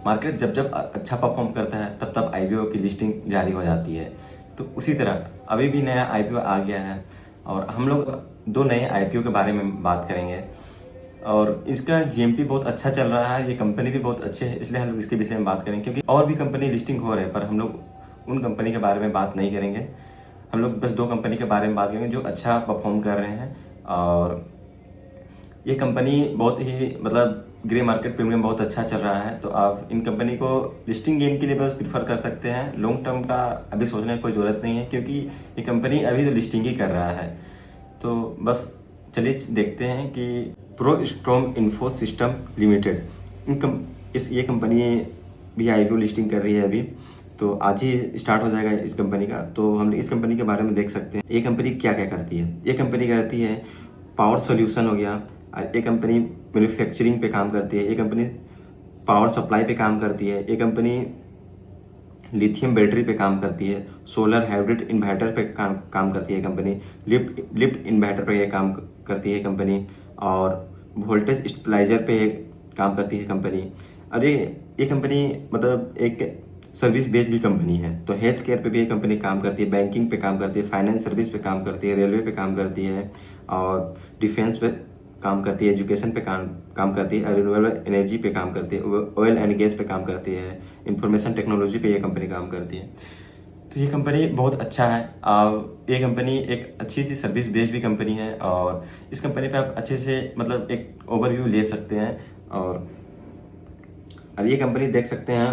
Market जब जब अच्छा परफॉर्म करता है तब तब आईपीओ की लिस्टिंग जारी हो जाती है। तो उसी तरह अभी भी नया आईपीओ आ गया है और हम लोग दो नए आईपीओ के बारे में बात करेंगे। और इसका जीएमपी बहुत अच्छा चल रहा है, ये कंपनी भी बहुत अच्छे है, इसलिए हम लोग इसके विषय में बात करेंगे। क्योंकि और भी कंपनी लिस्टिंग हो रहे हैं पर हम लोग उन कंपनी के बारे में बात नहीं करेंगे। हम लोग बस दो कंपनी के बारे में बात करेंगे जो अच्छा परफॉर्म कर रहे हैं। और ये कंपनी बहुत ही मतलब ग्रे मार्केट प्रीमियम बहुत अच्छा चल रहा है, तो आप इन कंपनी को लिस्टिंग गेन के लिए बस प्रीफर कर सकते हैं। लॉन्ग टर्म का अभी सोचने की कोई ज़रूरत नहीं है क्योंकि ये कंपनी अभी तो लिस्टिंग ही कर रहा है। तो बस चलिए देखते हैं कि pro storm info system limited ये कंपनी भी आईपीओ लिस्टिंग कर रही है अभी। तो आज ही स्टार्ट हो जाएगा इस कंपनी का, तो हम इस कंपनी के बारे में देख सकते हैं। ये कंपनी क्या क्या करती है। ये कंपनी करती है पावर सोल्यूशन हो गया, ये कंपनी मैन्युफैक्चरिंग पे काम करती है, ये कंपनी पावर सप्लाई पे काम करती है, ये कंपनी लिथियम बैटरी पे काम करती है, सोलर हाइब्रिड इन्वर्टर पे काम करती है कंपनी, लिफ्ट इन्वर्टर पे ये काम करती है कंपनी, और वोल्टेज स्टेबलाइजर पे काम करती है कंपनी। अरे ये कंपनी मतलब एक सर्विस बेस्ड भी कंपनी है, तो हेल्थ केयर पे भी ये कंपनी काम करती है, बैंकिंग पे काम करती है, फाइनेंस सर्विस पे काम करती है, रेलवे पे काम करती है, और डिफेंस पे काम करती है, एजुकेशन पे काम करती है, रिन्यूएबल एनर्जी पे काम करती है, ऑयल एंड गैस पे काम करती है, इंफॉर्मेशन टेक्नोलॉजी पे ये कंपनी काम करती है। तो ये कंपनी बहुत अच्छा है और ये कंपनी एक अच्छी सी सर्विस बेस्ड भी कंपनी है और इस कंपनी पे आप अच्छे से मतलब एक ओवरव्यू ले सकते हैं। और अब ये कंपनी देख सकते हैं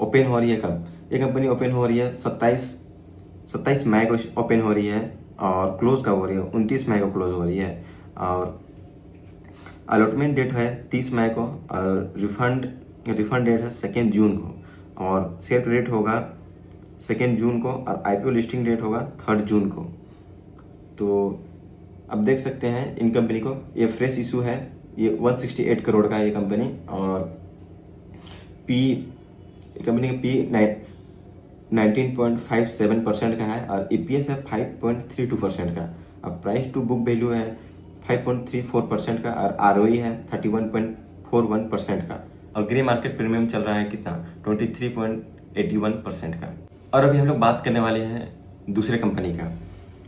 ओपन हो रही है कब। ये कंपनी ओपन हो रही है 27 मई को ओपन हो रही है और क्लोज कब हो रही है 29 मई को क्लोज हो रही है। और अलॉटमेंट डेट है 30 मई को और रिफंड डेट है 2 जून को और शेयर रेट होगा 2 जून को और आईपीओ लिस्टिंग डेट होगा 3 जून को। तो अब देख सकते हैं इन कंपनी को, ये फ्रेश इशू है, ये 168 करोड़ का है ये कंपनी। और कंपनी का पी 19.57% का है और ईपीएस है 5.32% का। अब प्राइस टू बुक वैल्यू है 5.34% का और आरओई है 31.41% का। और ग्रे मार्केट प्रीमियम चल रहा है कितना 23.81% का। और अभी हम लोग बात करने वाले हैं दूसरे कंपनी का,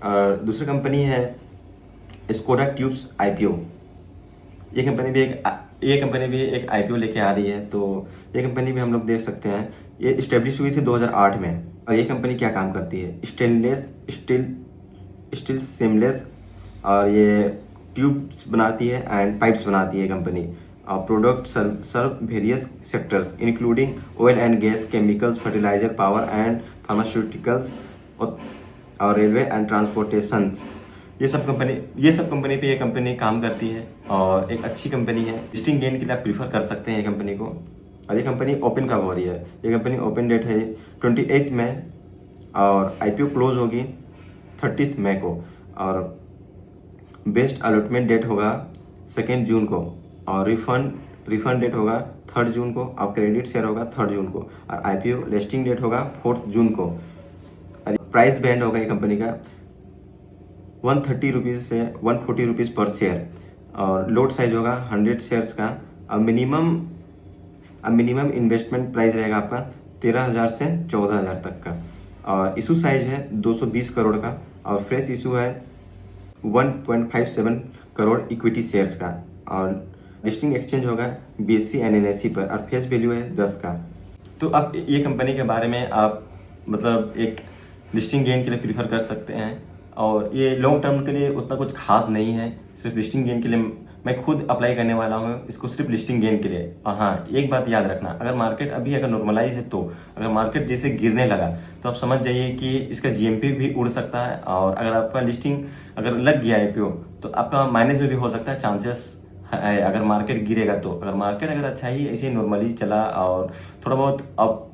और दूसरी कंपनी है स्कोडा ट्यूब्स आईपीओ। ये कंपनी भी एक आईपीओ लेके आ रही है। तो ये कंपनी भी हम लोग देख सकते हैं, ये इस्टेब्लिश हुई थी 2008 में। और ये कंपनी क्या काम करती है, स्टील सेमलेस और ये ट्यूब्स बनाती है एंड पाइप्स बनाती है कंपनी। और product serve various sectors including oil and gas, chemicals, fertiliser, power and pharmaceuticals और रेलवे एंड ट्रांसपोर्टेशन। ये सब कंपनी पे ये कंपनी काम करती है और एक अच्छी कंपनी है। लिस्टिंग गेन के लिए आप प्रीफर कर सकते हैं ये कंपनी को। और ये कंपनी ओपन कब हो रही है, ये कंपनी ओपन डेट है 28 मई और आईपीओ क्लोज होगी 30 मई को। और बेस्ट अलॉटमेंट डेट होगा 2 जून को और रिफंड डेट होगा 3 जून को और क्रेडिट शेयर होगा 3 जून को और आईपीओ लिस्टिंग डेट होगा 4 जून को। और प्राइस बैंड होगा ये कंपनी का 130 रुपीज़ से 140 रुपीज़ पर शेयर और लोड साइज होगा 100 शेयर्स का। और मिनिमम इन्वेस्टमेंट प्राइस रहेगा आपका 13,000 से 14,000 तक का। और इशू साइज है 220 करोड़ का और फ्रेश इशू है 1.57 करोड़ इक्विटी शेयर्स का। और लिस्टिंग एक्सचेंज होगा बीएससी एंड एनएससी पर और फेस वैल्यू है 10 का। तो अब ये कंपनी के बारे में आप मतलब एक लिस्टिंग गेन के लिए प्रीफर कर सकते हैं। और ये लॉन्ग टर्म के लिए उतना कुछ खास नहीं है, सिर्फ लिस्टिंग गेन के लिए मैं खुद अप्लाई करने वाला हूँ इसको, सिर्फ लिस्टिंग गेन के लिए। और हाँ, एक बात याद रखना, अगर मार्केट अगर नॉर्मलाइज है तो अगर मार्केट जैसे गिरने लगा तो आप समझ जाइए कि इसका जीएमपी भी उड़ सकता है। और अगर आपका लिस्टिंग अगर लग गया आईपीओ तो आपका माइनस में भी हो सकता है, चांसेस है अगर मार्केट गिरेगा तो। अगर मार्केट अच्छा ही ऐसे नॉर्मली चला और थोड़ा बहुत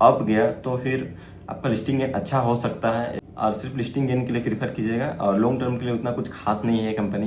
अप गया तो फिर आपका लिस्टिंग गेन अच्छा हो सकता है। और सिर्फ लिस्टिंग गेन के लिए प्रीफर कीजिएगा और लॉन्ग टर्म के लिए उतना कुछ खास नहीं है कंपनी।